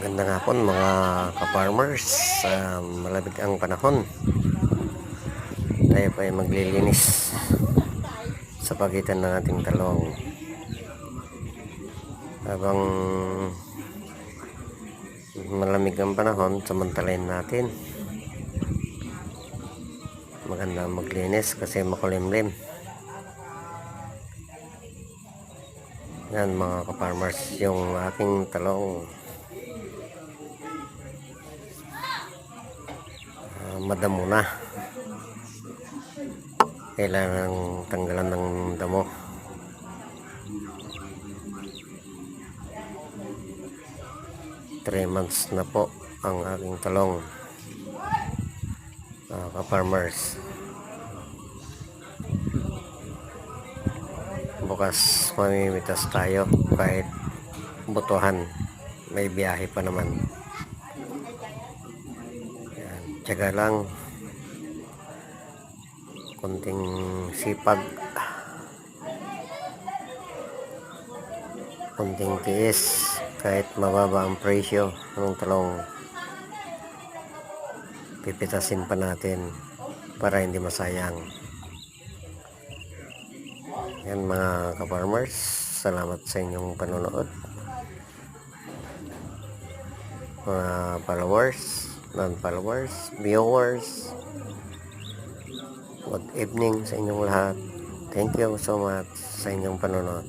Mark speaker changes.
Speaker 1: Magandang hapon mga ka-farmers. Malamig ang panahon. Tayo pa ay maglilinis sa pagitan ng ating talong. Habang malamig ang panahon, samantalain natin. Maganda maglinis kasi makulimlim. Yan mga ka-farmers, yung aking talong. Madamo na. Kailangan tanggalan ng damo. Three months na po ang aking talong, ka-farmers. Bukas mamimitas tayo kahit butuhan, may biyahe pa naman. Yan, tiyaga lang, konting sipag, konting tiis. Kahit mababa ang presyo ng talong, pipitasin pa natin para hindi masayang. Yan mga ka-farmers, salamat sa inyong panonood. Mga followers, non-followers, viewers, good evening sa inyong lahat. Thank you so much sa inyong panonood.